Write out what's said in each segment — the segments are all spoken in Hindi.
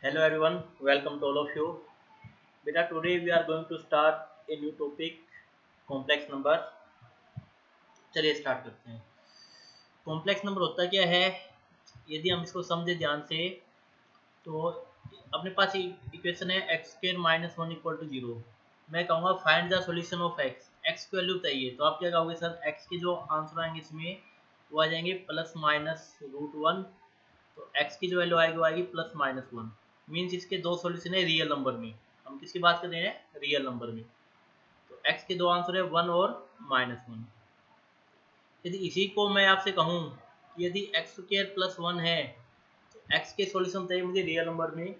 Hello everyone, welcome to all of you. Beta, today we are going to start a new topic, complex number. चलिए स्टार्ट करते हैं। कॉम्प्लेक्स नंबर होता क्या है? यदि हम इसको समझे ध्यान से तो अपने पास इक्वेशन है x square minus one equal to zero. मैं कहूँगा find the solution of x. X की वैल्यू चाहिए तो आप क्या कहोगे सर? एक्स के जो आंसर आएंगे इसमें वो आ जाएंगे प्लस माइनस रूट वन। तो x की जो वैल्यू आएगी वो आएगी प्लस माइनस वन। मीन्स इसके दो सॉल्यूशन है रियल नंबर में। हम किसकी बात कर रहे हैं? रियल नंबर में। तो x के दो आंसर है वन और माइनस वन। यदि इसी को मैं आपसे कहूँ कि यदि एक्स स्क्वायर प्लस वन है तो x के सॉल्यूशन चाहिए मुझे रियल नंबर में,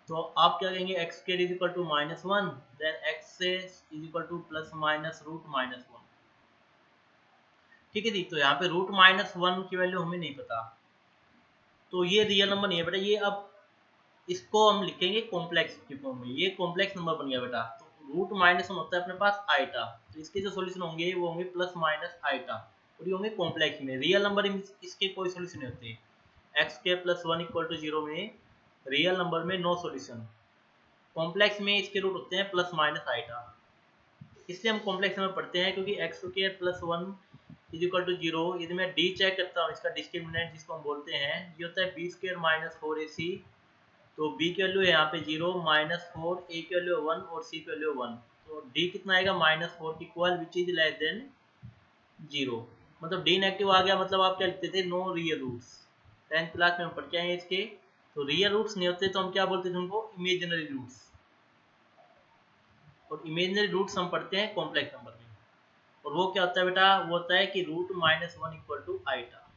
तो आप क्या कहेंगे? X square is equal to minus one, then x is equal to plus minus root minus one. ठीक है जी। तो यहाँ पे रूट माइनस वन की वैल्यू हमें नहीं पता, तो ये रियल नंबर नहीं है बेटा। ये अब इसको हम लिखेंगे कॉम्प्लेक्स की फॉर्म में। ये कॉम्प्लेक्स नंबर बन गया बेटा। तो रूट माइनस वन होता है अपने पास आइटा, तो इसके जो सॉल्यूशन होंगे वो होंगे प्लस माइनस आइटा, और ये होंगे कॉम्प्लेक्स में। रियल नंबर इसके कोई सॉल्यूशन नहीं होते। एक्स के plus one equal to zero में रियल नंबर में नो सॉल्यूशन। कॉम्प्लेक्स में इसके रूट होते हैं प्लस माइनस आइटा, इसलिए हम कॉम्प्लेक्स नंबर पढ़ते हैं क्योंकि x square plus one is equal to zero. यदि मैं डी चेक करता हूँ, इसका डिस्क्रिमिनेंट जिसको हम बोलते हैं, ये होता है बी स्क्वायर माइनस फोर ए सी। तो b की वैल्यू है यहाँ पे जीरो, माइनस फोर, ए की वैल्यू वन और c की वैल्यू वन। तो d कितना आएगा? माइनस फोर की equal which is less than zero. मतलब d नेगेटिव आ गया, मतलब आप क्या लिखते थे? No real roots. 10th class में हम पढ़ के आए हैं इसके। तो रियल रूट्स नहीं होते तो हम क्या बोलते थे उनको? Imaginary roots. और इमेजिनरी रूट्स हम पढ़ते हैं कॉम्प्लेक्स नंबर में। और वो क्या होता है बेटा? वो होता है कि root minus one equal to iota.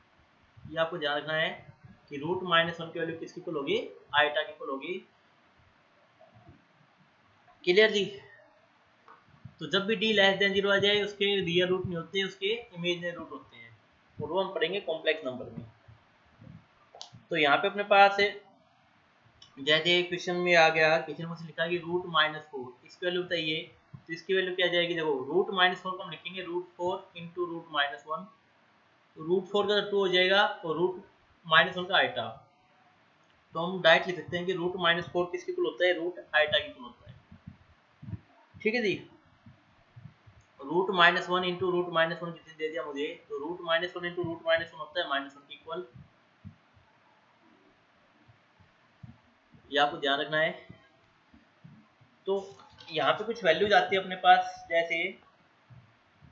ये आपको ध्यान रखना है कि रूट माइनस वन की वैल्यू किसकी इक्वल होगी? आइटा की इक्वल होगी। क्लियर जी? तो जब भी डी लेस देन जीरो आ जाए उसके रियल रूट नहीं होते, उसके इमेजिनरी रूट होते हैं, और वो हम पढ़ेंगे कॉम्प्लेक्स नंबर में। तो यहाँ पे अपने पास जैसे क्वेश्चन में आ गया, क्वेश्चन में से लिखा कि रूट माइनस फोर, इसकी वैल्यू बताइए। तो इसकी वैल्यू क्या जाएगी? देखो रूट माइनस फोर को हम लिखेंगे root four into root minus one. Root four का टू हो जाएगा और रूट माइनस वन का आइटा। तो हम डायरेक्ट लिख सकते हैं कि रूट माइनस फोर किसके इक्वल होता है? रूट आइटा के इक्वल होता है। ठीक है जी। Root minus one into root minus one कितने दे दिया मुझे? तो root minus one into root minus one होता है माइनस वन की इक्वल। ये आपको ध्यान रखना है। तो यहाँ पे कुछ वैल्यूज आती है अपने पास, जैसे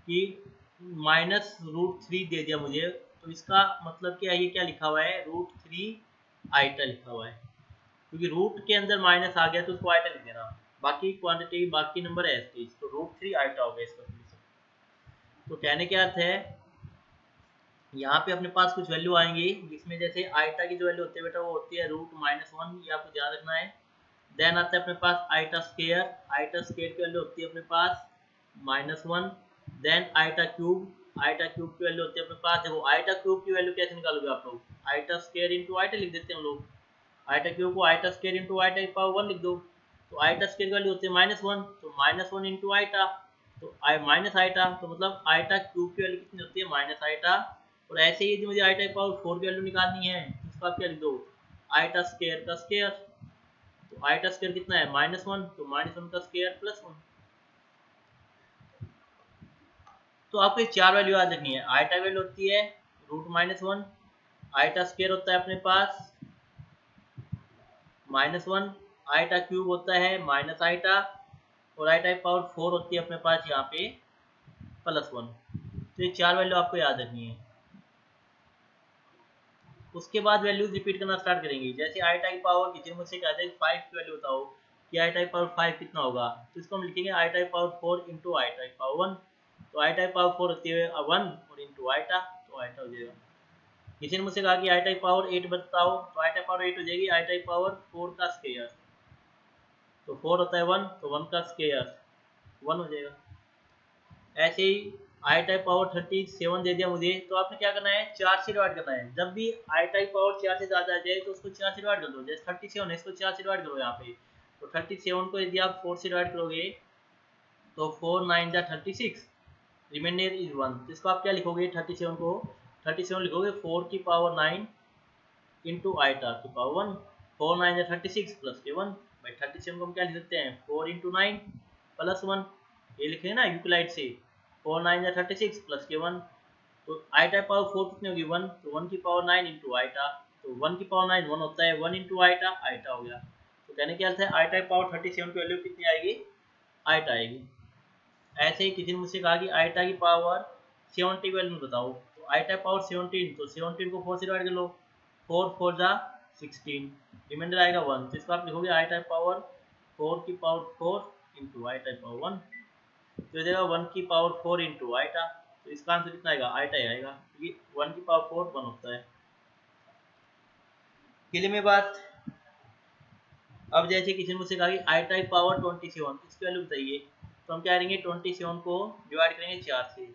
कि माइनस रूट थ्री दे दिया मुझे, तो इसका मतलब क्या है? ये क्या लिखा हुआ है? रूट थ्री आइटा लिखा हुआ है, क्योंकि रूट के अंदर माइनस आ गया तो उसको आइटा लिख देना। बाकी क्वांटिटी बाकी नंबर है एस्टेज, तो रूट थ्री आइटा हो गया इसका सॉल्यूशन। तो कहने के अर्थ है यहाँ पे अपने पास कुछ वैल्यू आएंगी जिसमें जैसे आइटा की जो वैल्यू होती है बेटा वो होती है रूट माइनस वन, ये आपको ध्यान रखना है। देन आता है अपने पास आइटा स्केयर। आइटा स्केयर की वैल्यू होती है अपने पास minus one. Then iota cube. Iota cube की वैल्यू होती है अपने पास, देखो आइटा क्यूब की वैल्यू कैसे निकालोगे आप लोग? आइटा स्केयर इंटू आइटा लिख देते हैं हम लोग। आइटा क्यूब को आइटा स्केयर इंटू आइटा की पावर वन लिख दो। तो आइटा स्केयर की वैल्यू होती है माइनस वन, तो माइनस वन इंटू आइटा, तो माइनस आइटा, तो मतलब आइटा क्यूब की वैल्यू कितनी होती है? Minus iota. और ऐसे ही यदि मुझे आइटा की पावर फोर की वैल्यू निकालनी है तो उसको आप क्या लिख दो? आइटा स्केयर का स्केयर। तो आइटा स्केयर कितना है? माइनस वन, तो माइनस वन का स्केयर प्लस वन। तो आपको ये चार वैल्यू याद रखनी है। आइटा वैल्यू होती है root minus one, iota square होता है अपने पास माइनस वन, आइटा क्यूब होता है माइनस आइटा, और आइटा की पावर फोर होती है अपने पास यहाँ पे प्लस वन। तो ये चार वैल्यू आपको याद रखनी है। उसके बाद वैल्यूज रिपीट करना स्टार्ट करेंगे। जैसे आई टाइप पावर किसी मुझसे कहते हैं 5 की वैल्यू बताओ कि आई टाइप पावर 5 कितना होगा, तो इसको हम लिखेंगे I type power 4 into I type power 1। तो आई टाइप पावर 4 होती है 1 और इंटू आइटा, तो आइटा हो जाएगा। किसी ने मुझसे कहा कि आई टाइप पावर 8 बताओ, तो आई टाइप पावर 8 हो जाएगी आई टाइप पावर 4 का स्क्वायर। तो 4 होता है 1, तो 1 का स्क्वायर 1 हो जाएगा। ऐसे ही आई टाइप पावर 37 दे दिया मुझे, तो आपने क्या करना है? 4 से डिवाइड करना है। जब भी आई टाइप पावर 4 से ज़्यादा आ जाए तो उसको 4 से डिवाइड कर दो। जैसे 37 है, इसको 4 से डिवाइड करो यहाँ पे। तो 37 को यदि आप 4 से डिवाइड करोगे तो 4 9 जा 36, रिमाइंडर इज 1। तो इसको आप क्या लिखोगे? 37 को 37 लिखोगे 4 की पावर 9 इंटू आइटा की पावर 1। 4 9 या 36 प्लस के 1। भाई 37 को हम क्या लिख सकते हैं 4 इंटू 9 प्लस 1, ये लिखे ना यूक्लाइड से। 4 9 या 36 प्लस के 1, तो आइटा पावर 4 कितनी होगी 1, तो 1 की पावर 9 इंटू आइटा, तो 1 की पावर 9 1 होता है, 1 इंटू आइटा आइटा हो गया। तो कहने क्या अर्थ है आइटा पावर 37 की वैल्यू कितनी आएगी आइटा आएगी। ऐसे ही किसी ने मुझसे कहा कि आइटा की पावर 70 वैल्यू बताओ, तो आइटा पावर 17, तो 17 को 4 से डिवाइड कर लो, 4 4 जा 16, रिमाइंडर आएगा 1, तो इसको आप लिखोगे आइटा पावर 4 की पावर 4 इंटू आइटा पावर 1, तो हो जाएगा 1 की पावर 4 इंटू आइटा, तो इसका आंसर कितना आएगा आइटा ही आएगा, क्योंकि 1 की पावर 4 1 होता है। क्लियर में बात। अब जैसे किसी ने मुझसे कहा कि आइटा की पावर 27, इसकी वैल्यू बताइए, तो हम क्या करेंगे 27 को डिवाइड करेंगे 4 से,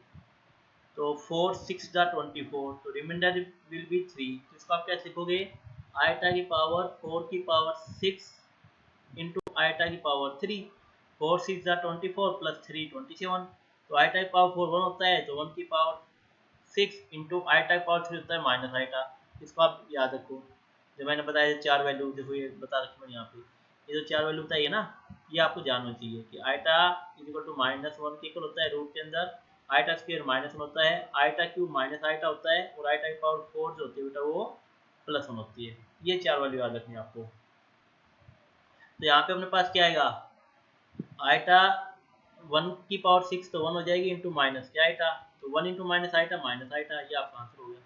तो 4 6 जा 24, तो रिमाइंडर विल बी 3, तो इसको आप कैसे लिखोगे आइटा की पावर 4 की पावर 6 इंटू आइटा की पावर 3, 4 6 जा 24 प्लस 3 27, तो आइटा की पावर 4 1 होता है, तो 1 की पावर 6 इंटू आइटा की पावर 3 होता है माइनस आइटा। इसको आप याद रखो, जो मैंने बताया 4 वैल्यू देखो ये बता रखी मैंने यहाँ पे, ये जो 4 वैल्यू बताई है ना, ये आपको जानना चाहिए कि आइटा इज इक्वल टू -1 के इक्वल होता है रूट के अंदर, आइटा स्क्वायर -1 होता है, आइटा क्यूब माइनस आइटा होता है, और आइटा की पावर 4 जो होती है बेटा वो +1 होती है। ये 4 वैल्यू याद रखनी है आपको। तो यहाँ पे अपने पास क्या आएगा आइटा 1 की पावर 6 तो 1 हो जाएगी इंटू माइनस क्या आइटा, तो 1 इंटू माइनस आइटा, ये आपका आंसर हो गया।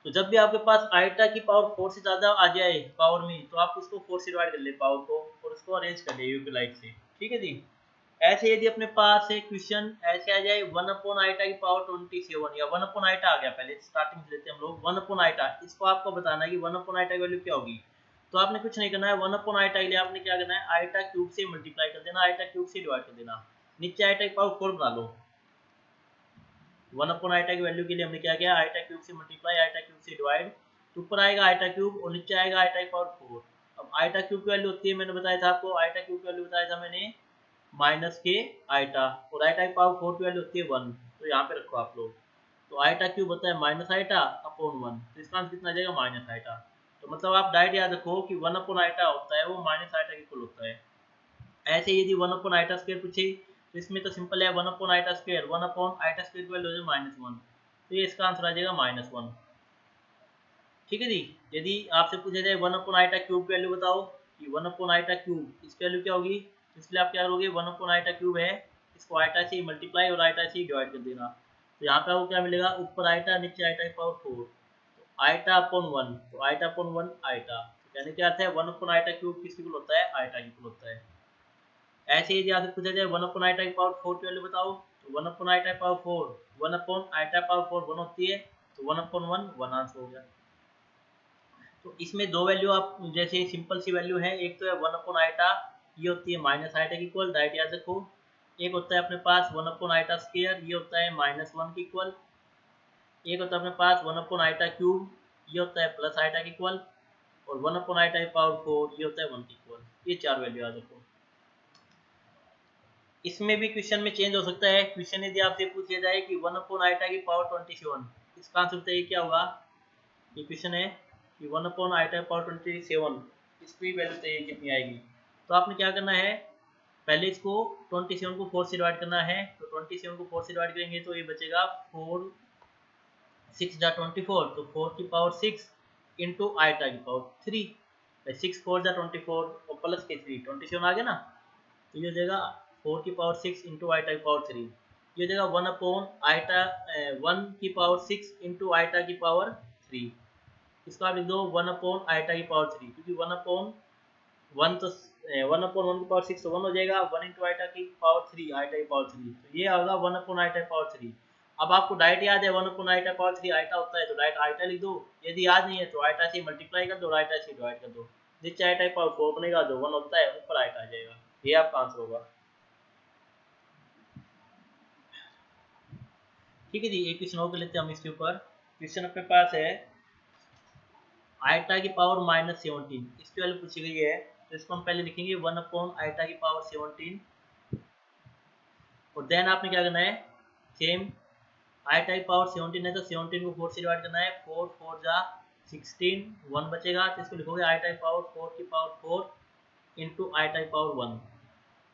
तो जब भी आपके पास आइटा की पावर 4 से ज़्यादा आ जाए पावर में, तो आप उसको 4 से डिवाइड कर ले पावर को, और उसको अरेंज कर ले यूटिलाइट से, ठीक है जी। ऐसे यदि अपने पास एक क्वेश्चन ऐसे आ जाए 1 अपॉन आइटा की पावर 27, या 1 अपॉन आइटा आ गया, पहले स्टार्टिंग से लेते हैं हम लोग 1 अपॉन आइटा, इसको आपको बताना है कि 1 अपॉन आइटा की वैल्यू क्या होगी। तो आपने कुछ नहीं करना है, 1 अपॉन आइटा के लिए आपने क्या करना है आइटा क्यूब से मल्टीप्लाई कर देना, आइटा क्यूब से डिवाइड कर देना, नीचे आइटा की पावर 4 बना लो। 1 अपॉन आइटा की वैल्यू के लिए हमने क्या किया आइटा क्यूब से मल्टीप्लाई, आइटा क्यूब से डिवाइड, तो ऊपर आएगा आइटा क्यूब और नीचे आएगा आइटा की पावर 4। अब आइटा क्यूब की वैल्यू होती है, मैंने बताया था आपको, आइटा क्यूब की वैल्यू बताया था मैंने माइनस के आइटा, और आइटा की पावर 4 की वैल्यू होती है 1, तो यहाँ पे रखो आप लोग। तो आइटा क्यूब होता है माइनस आइटा अपॉन 1, तो इसका आंसर कितना आ जाएगा माइनस आइटा। तो मतलब आप डायरेक्ट याद रखो कि 1 अपॉन आइटा होता है वो माइनस आइटा के इक्वल होता है। ऐसे यदि 1 अपॉन आइटा स्क्वायर पूछे, तो इसमें तो सिंपल है 1 upon iota square, 1 upon iota square की वैल्यू हो जाए -1, तो ये इसका आंसर आ जाएगा -1, ठीक है जी। यदि आपसे पूछा जाए 1 अपॉन आइटा क्यूब की वैल्यू बताओ, कि 1 अपॉन आइटा क्यूब इसकी वैल्यू क्या होगी, तो इसलिए आप क्या करोगे 1 अपॉन आइटा क्यूब है, इसको आइटा से मल्टीप्लाई और आइटा से डिवाइड कर देना, तो यहाँ पे आपको क्या मिलेगा ऊपर आइटा नीचे आइटा की पावर 4, तो आइटा अपॉन 1, तो आइटा अपॉन 1 आइटा, तो कहने क्या अर्थ है 1 अपॉन आइटा क्यूब किसके इक्वल होता है आइटा के इक्वल होता है। ऐसे ही यदि आपसे पूछा जाए 1 अपॉन आइटा की पावर 4 की वैल्यू बताओ, तो 1 अपॉन आइटा की पावर 4, 1 अपॉन आइटा पावर 4 1 होती है, तो 1 अपॉन 1 1 आंसर हो गया। तो इसमें दो वैल्यू आप जैसे सिंपल सी वैल्यू है, एक तो है 1 अपॉन आइटा, ये होती है माइनस आइटा की इक्वल, डायरेक्ट याद रखो। एक होता है अपने पास 1 अपॉन आइटा स्क्वायर, ये होता है -1 की इक्वल। एक होता है अपने पास 1 अपॉन आइटा क्यूब, ये होता है प्लस आइटा की इक्वल, और 1 अपॉन आइटा की पावर 4 ये होता है 1 की इक्वल। ये चार वैल्यू याद रखो। इसमें भी क्वेश्चन में चेंज हो सकता है। क्वेश्चन यदि आपसे पूछा जाए कि 1 अपॉन आइटा की पावर 27, इसका आंसर बताइए क्या होगा। ये क्वेश्चन है कि 1 अपॉन आइटा पावर 27, इसकी वैल्यू बताइए कितनी आएगी। तो आपने क्या करना है, पहले इसको 27 को 4 से डिवाइड करना है, तो 27 को 4 से डिवाइड करेंगे तो ये बचेगा 4 6 जा 24, तो 4 की पावर 6 इंटू आइटा की पावर 3, 6 4 जा 24 और प्लस के 3 27 आ गया ना, तो ये हो जाएगा 4 की पावर 6 इंटू आइटा की पावर 3, ये हो जाएगा 1 अपॉन आइटा 1 की पावर 6 इंटू आइटा की पावर 3। इसको आप लिख दो 1 अपॉन आइटा की पावर 3, क्योंकि 1 अपॉन 1 तो 1 अपॉन 1 की पावर 6 तो 1 हो जाएगा, 1 इंटू आइटा की पावर 3 आइटा की पावर 3, तो ये आएगा 1 अपॉन आइटा की पावर 3। अब आपको डायरेक्ट याद है 1 अपॉन आइटा पावर 3 आइटा होता है, तो डायरेक्ट आइटा लिख दो। यदि याद नहीं है तो आइटा से मल्टीप्लाई कर दो और आइटा से डिवाइड कर दो, नीचे आइटा की पावर 4 बनेगा, जो 1 होता है ऊपर आइटा आ जाएगा। ये आपका आंसर होगा, ठीक है जी। एक क्वेश्चन और कर लेते हैं हम इसके ऊपर। क्वेश्चन अपने पास है आइटा की पावर -17, इसकी वैल्यू पूछी गई है, तो इसको हम पहले लिखेंगे 1 अपॉन आइटा की पावर 17, और देन आपने क्या करना है सेम आइटा की पावर 17 है, तो 17 को 4 से डिवाइड करना है, 4 4 जा 16 1 बचेगा तो इसको लिखोगे आई टाइप पावर 4 की power 4 into I type power 1,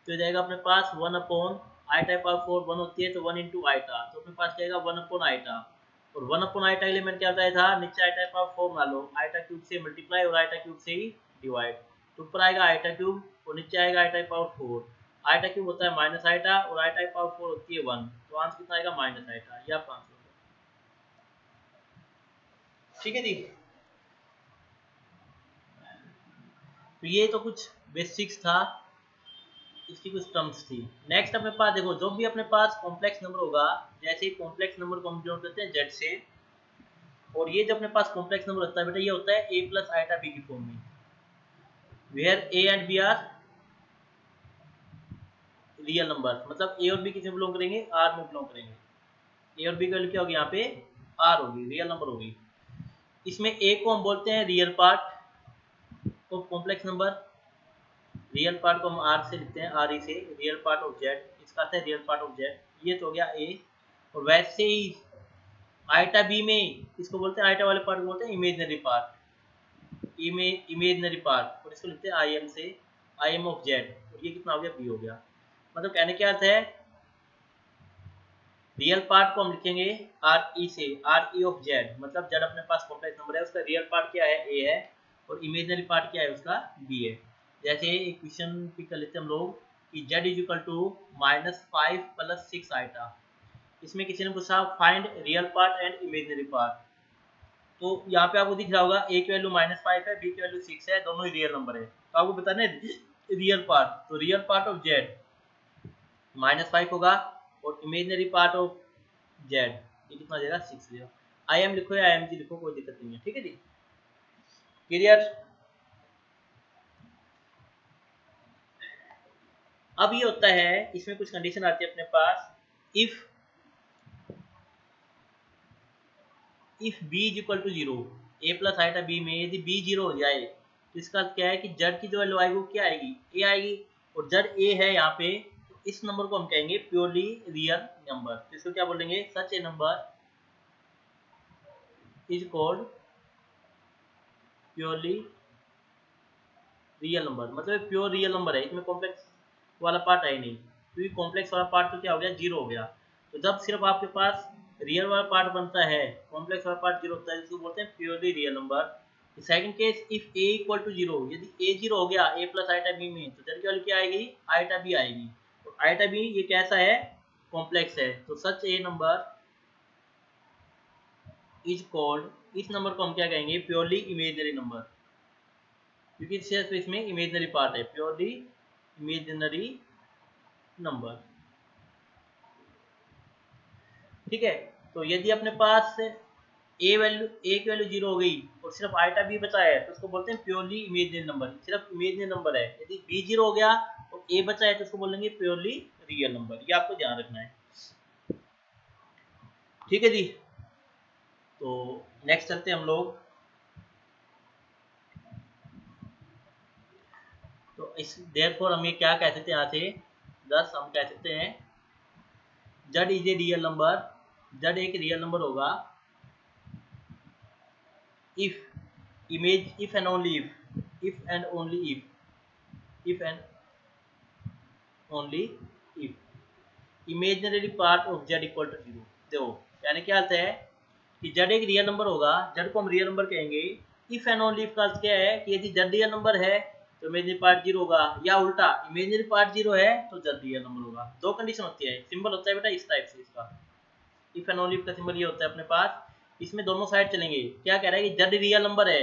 तो हो जाएगा अपने पास 1 अपॉन आई टाइप पावर 4 1 होती है तो 1 इंटू आईटा, तो अपने पास जाएगा 1 अपॉन आईटा, और 1 अपॉन आईटा के लिए मैंने क्या बताया था, नीचे आई टाइप पावर 4 बना लो, आईटा क्यूब से मल्टीप्लाई और आईटा क्यूब से ही डिवाइड, तो ऊपर आएगा आईटा क्यूब और नीचे आएगा आई टाइप पावर 4, आईटा क्यूब होता है माइनस आईटा और आई टाइप पावर 4 होती है 1, तो आंसर कितना आएगा माइनस आईटा, ये आपका आंसर होगा। ठीक है जी, तो ये तो कुछ बेसिक्स था, इसकी कुछ टर्म्स थी। नेक्स्ट अपने पास देखो, जो भी अपने पास कॉम्प्लेक्स नंबर होगा, जैसे कॉम्प्लेक्स नंबर को हम डिनोट करते हैं जेड से, और ये जो अपने पास कॉम्प्लेक्स नंबर होता है बेटा, ये होता है a प्लस आईटा बी की फॉर्म में, where a and b are real number, मतलब a और b किस में बिलोंग करेंगे, r में बिलोंग करेंगे, a और b की वैल्यू क्या होगी यहाँ पे, r होगी, रियल नंबर होगी। इसमें a को हम बोलते हैं real part of complex number, real part को हम आर से लिखते हैं, आर ई से, रियल पार्ट ऑफ जेड, इसका अर्थ है रियल पार्ट ऑफ जेड, ये तो हो गया ए। और वैसे ही आईटा बी में इसको बोलते हैं, आईटा वाले पार्ट को बोलते हैं इमेजनरी पार्ट, इमेजनरी पार्ट, और इसको लिखते हैं आई एम से, आई एम ऑफ जेड, और ये कितना हो गया, बी हो गया। मतलब कहने क्या अर्थ है, रियल पार्ट को हम लिखेंगे आर ई से, आर ई ऑफ जेड, मतलब जेड अपने पास कॉम्प्लेक्स नंबर है, उसका रियल पार्ट क्या है, ए है, और इमेजनरी पार्ट क्या है, उसका बी है। जैसे एक क्वेश्चन पिक कर लेते हैं हम लोग कि z इज इक्वल टू -5 + 6 आईटा, इसमें किसी ने पूछा find real part and imaginary part, तो यहाँ पे आपको दिख रहा होगा a की वैल्यू -5 है, b की वैल्यू 6 है, दोनों ही रियल नंबर है, तो आपको बताना है रियल पार्ट, तो रियल पार्ट ऑफ z -5 होगा, और इमेजनरी पार्ट ऑफ z ये कितना देगा, 6 देगा। आई एम लिखो या आई एम जी लिखो, कोई दिक्कत नहीं है, ठीक है जी, क्लियर। अब ये होता है, इसमें कुछ कंडीशन आती है अपने पास, if b is equal to 0, a plus iota b में यदि b 0 हो जाए, तो इसका क्या है कि z की जो वैल्यू आएगी वो क्या आएगी, a आएगी, और z a है यहाँ पे, तो इस नंबर को हम कहेंगे प्योरली रियल नंबर, तो इसको क्या बोलेंगे, such a number is called purely real number, मतलब प्योर रियल नंबर है, इसमें कॉम्प्लेक्स वाला पार्ट है नहीं, क्योंकि कॉम्प्लेक्स वाला पार्ट तो क्या हो गया, 0 हो गया, तो जब सिर्फ आपके पास रियल वाला पार्ट बनता है, कॉम्प्लेक्स वाला पार्ट 0 होता है, जिसको बोलते हैं purely real number. Second case, if a equal to 0, यदि a 0 हो गया a प्लस आईटा b में, तो जब की वैल्यू क्या आएगी, आईटा b आएगी, और आईटा b ये कैसा है, कॉम्प्लेक्स है, तो सच ए नंबर इज कॉल्ड, इस नंबर को हम क्या कहेंगे, प्योरली इमेजिनरी नंबर, क्योंकि सिर्फ इसमें इमेजिनरी पार्ट है, प्योरली इमेजिनरी नंबर, ठीक है। तो यदि अपने पास ए वैल्यू, ए की वैल्यू 0 हो गई और सिर्फ आईटा बी बचा है, तो उसको बोलते हैं प्योरली इमेजिनरी नंबर, सिर्फ इमेजिनरी नंबर है। यदि बी 0 हो गया और ए बचा है, तो उसको बोलेंगे प्योरली रियल नंबर, ये आपको ध्यान रखना है, ठीक है जी। तो नेक्स्ट चलते हैं हम लोग, तो इस देयरफॉर हम ये क्या कह सकते हैं, यहाँ से दस हम कह सकते हैं z is a real number, z एक रियल नंबर होगा if image, if and only if and only if and only if imaginary part of z equal to 0। देखो यानी क्या अर्थ है कि z एक रियल नंबर होगा, z को हम रियल नंबर कहेंगे, इफ एंड ओनली इफ का अर्थ क्या है कि यदि z रियल नंबर है तो इमेजिनरी पार्ट 0 होगा, या उल्टा इमेजिनरी पार्ट 0 है तो z रियल नंबर होगा। दो कंडीशन होती है, सिंबल होता है बेटा इस टाइप से, इसका इफ एंड ओनली इफ का सिंबल ये होता है अपने पास, इसमें दोनों साइड चलेंगे। क्या कह रहा है कि z रियल नंबर है,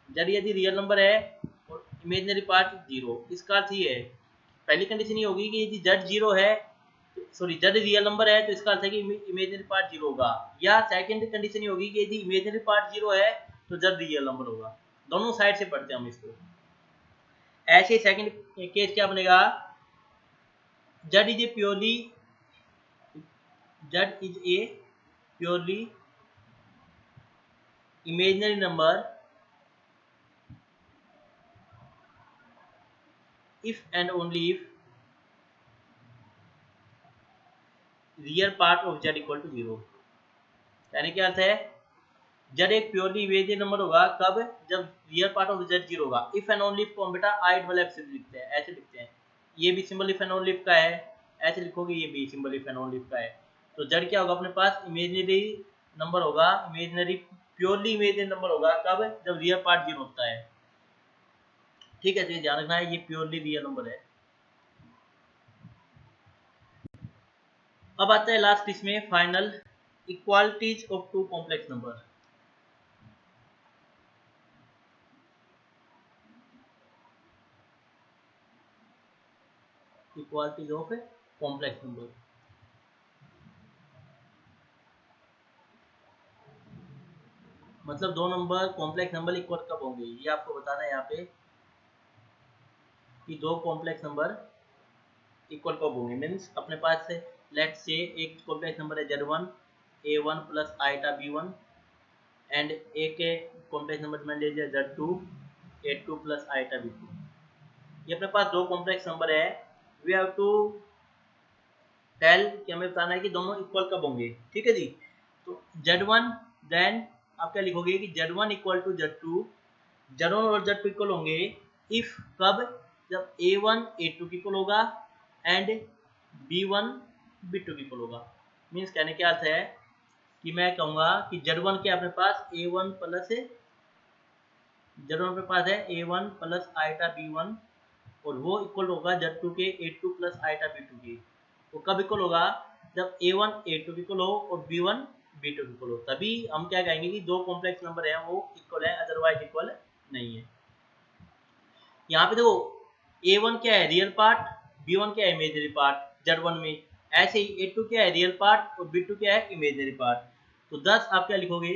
z यदि रियल नंबर है और इमेजिनरी पार्ट 0, इसका अर्थ ये है, पहली कंडीशन ये होगी कि यदि z 0 है, सॉरी z रियल नंबर है, तो इसका अर्थ है कि इमेजिनरी पार्ट 0 होगा, या सेकंड कंडीशन ये होगी कि यदि इमेजिनरी पार्ट 0 है तो z रियल नंबर होगा। दोनों साइड से पढ़ते हैं हम इसको। ऐसे सेकंड केस क्या बनेगा, z is A purely, z is A purely imaginary number if and only if real part of z equal to 0। यानी क्या अर्थ है, जेड एक प्योरली इमेजिनरी नंबर होगा कब, जब real part of Z zero होगा। इफ एंड ओनली इफ को हम बेटा आई डबल एफ से लिखते हैं, ऐसे लिखते हैं। ये भी symbol if and only if का है, ऐसे लिखोगे, ये भी symbol if and only if का है। तो जेड क्या होगा अपने पास, इमेजिनरी नंबर होगा, इमेजिनरी प्योरली इमेजिनरी नंबर होगा कब, जब रियल पार्ट जीरो होता है। ठीक है, तो ये ध्यान रखना है, ये प्योरली रियल नंबर है। अब आता है लास्ट इसमें final, equalities of two complex number. Equalities of complex number, मतलब दो नंबर कॉम्प्लेक्स नंबर इक्वल कब होंगे, ये आपको बताना है यहाँ पे कि दो कॉम्प्लेक्स नंबर इक्वल कब होंगे। मीन्स अपने पास से लेट्स से एक कॉम्प्लेक्स नंबर है z1 a1 plus iota b1 and एक कॉम्प्लेक्स नंबर मान लीजिए z2 a2 plus iota b2। ये अपने पास दो कॉम्प्लेक्स नंबर है, वी हैव टू टेल कि हमें बताना है कि दोनों इक्वल कब होंगे। ठीक है जी, तो z1 देन आप क्या लिखोगे कि z1 equal to z2, z1 और z2 इक्वल होंगे इफ कब, जब a1 a2 की इक्वल होगा एंड b1 b2 की इक्वल होगा। मीन्स कहने का अर्थ है कि मैं कहूँगा कि z1 के अपने पास a1 प्लस z1 अपने पास है a1 प्लस आइटा b1 और वो इक्वल होगा z2 के a2 प्लस आइटा b2 की। वो कब इक्वल होगा, जब a1 a2 इक्वल हो और b1 b2 इक्वल हो, तभी हम क्या कहेंगे कि दो कॉम्प्लेक्स नंबर हैं वो इक्वल है, अदरवाइज इक्वल नहीं है। यहाँ पे देखो a1 क्या है रियल पार्ट, b1 क्या है इमेजिनरी पार्ट z1 में, ऐसे ही a2 क्या है रियल पार्ट और b2 क्या है इमेजिनरी पार्ट। तो 10 आप क्या लिखोगे,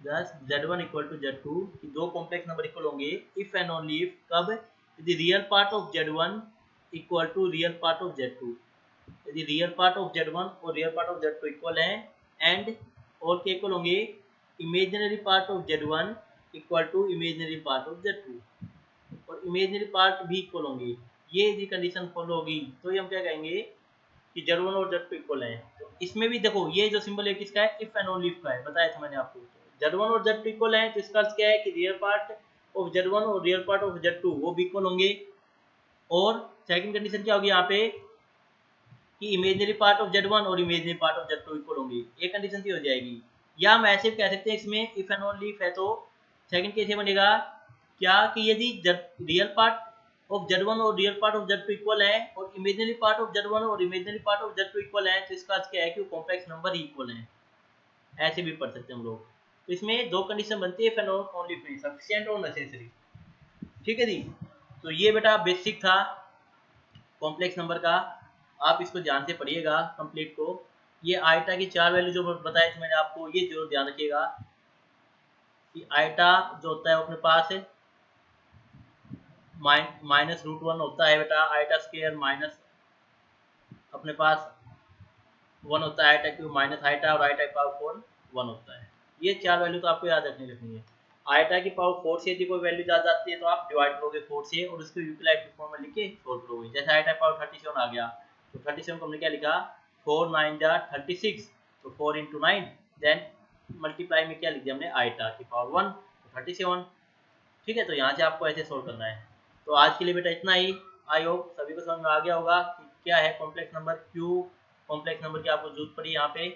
thus z1 equal to z2 कि दो कॉम्प्लेक्स नंबर इक्वल होंगे इफ एंड ओनली इफ कब, यदि real part of z1 equal to real part of z2, यदि रियल पार्ट ऑफ z1 और real part of z2 equal हैं एंड और क्या इक्वल होंगे, imaginary part of z1 equal to imaginary part of z2 और इमेजिनरी पार्ट भी इक्वल होंगे। ये यदि कंडीशन फॉलो होगी तो ये हम क्या कहेंगे कि z1 और z2 इक्वल हैं। तो इसमें भी देखो ये जो सिंबल है किसका है, इफ एंड ओनली इफ का है, बताया था मैंने आपको। z1 और z2 इक्वल हैं तो इसका अर्थ क्या है कि रियल पार्ट ऑफ z1 और रियल पार्ट ऑफ z2 वो भी इक्वल होंगे। और सेकंड कंडीशन क्या होगी यहाँ पे कि इमेजिनरी पार्ट ऑफ z1 और imaginary part of z2 equal होंगे, ये कंडीशन हो जाएगी। या हम ऐसे कह सकते हैं इसमें इफ एंड ओनली इफ है तो सेकंड केस ये बनेगा क्या कि यदि रियल पार्ट ऑफ z1 और real part of z2 equal है और इमेजिनरी पार्ट ऑफ z1 और imaginary part of z2 equal है, तो इसका अर्थ क्या है कि वो कॉम्प्लेक्स नंबर ही इक्वल है। ऐसे भी पढ़ सकते हैं हम लोग। तो इसमें दो कंडीशन बनती है, if and only if, sufficient और नेसेसरी। ठीक है जी, तो ये बेटा बेसिक था कॉम्प्लेक्स नंबर का, आप इसको ध्यान से पढ़िएगा कंप्लीट को। ये आइटा की चार वैल्यू जो बताई थी मैंने आपको, ये जरूर ध्यान रखिएगा कि आइटा जो होता है वो अपने पास है -√1 होता है बेटा, आइटा स्क्वायर माइनस अपने पास 1 होता है, आइटा क्यूब माइनस आइटा और आइटा की पावर 4 1 होता है। ये चार वैल्यू तो आपको याद रखनी है। आइटा की पावर 4 से यदि कोई वैल्यू ज्यादा आती है तो आप डिवाइड करोगे 4 से और उसको यूटिलाइज फॉर्म में लिख के सोल्व करोगे। जैसे आइटा पावर 37 आ गया तो 37 को हमने क्या लिखा, 4 9 जा 36, तो 4 into 9 देन मल्टीप्लाई में क्या लिख दिया हमने आइटा की पावर 1 तो 37। ठीक है, तो यहाँ से आपको ऐसे सोल्व करना है। तो आज के लिए बेटा इतना ही। आई होप सभी को समझ में आ गया होगा कि क्या है कॉम्प्लेक्स नंबर, क्यों कॉम्प्लेक्स नंबर की आपको जरूरत पड़ी यहाँ पे,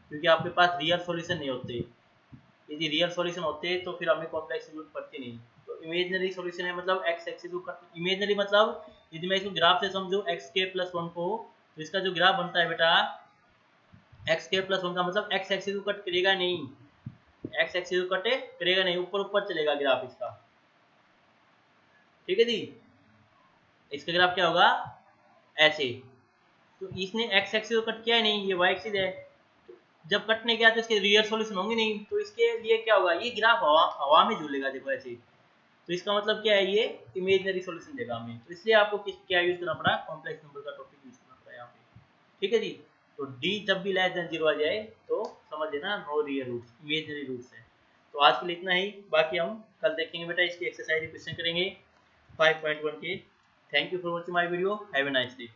क्योंकि आपके पास रियल सॉल्यूशन नहीं होते। यदि रियल सॉल्यूशन होते तो फिर हमें कॉम्प्लेक्स जरूरत पड़ती नहीं। तो इमेजिनरी सॉल्यूशन है मतलब एक्स एक्सिस को इमेजिनरी मतलब यदि मैं इसको ग्राफ से समझूं एक्स के प्लस 1 को, तो इसका जो ग्राफ बनता है बेटा एक्स के प्लस 1 का मतलब एक्स एक्सिस को कट करेगा नहीं, एक्स एक्सिस को कट करेगा नहीं, ऊपर ऊपर चलेगा ग्राफ इसका। ठीक है जी, इसका ग्राफ क्या होगा ऐसे। तो इसने एक्स एक्सिस को कट किया है नहीं, ये वाई एक्सिस है, तो जब कटने गया तो इसके रियल सॉल्यूशन होंगे नहीं, तो इसके लिए क्या होगा, ये ग्राफ हवा में झूलेगा देखो ऐसे। तो इसका मतलब क्या है, ये इमेजिनरी सॉल्यूशन देगा हमें, तो इसलिए आपको क्या यूज करना पड़ा, कॉम्प्लेक्स नंबर का टॉपिक यूज करना पड़ा यहाँ पे। ठीक है जी, तो डी जब भी लेस देन 0 आ जाए तो समझ लेना no real roots, imaginary roots है। तो आज के लिए इतना ही, बाकी हम कल देखेंगे बेटा, इसकी एक्सरसाइज क्वेश्चन करेंगे 5.1 के। Thank you for watching my video, have a nice day.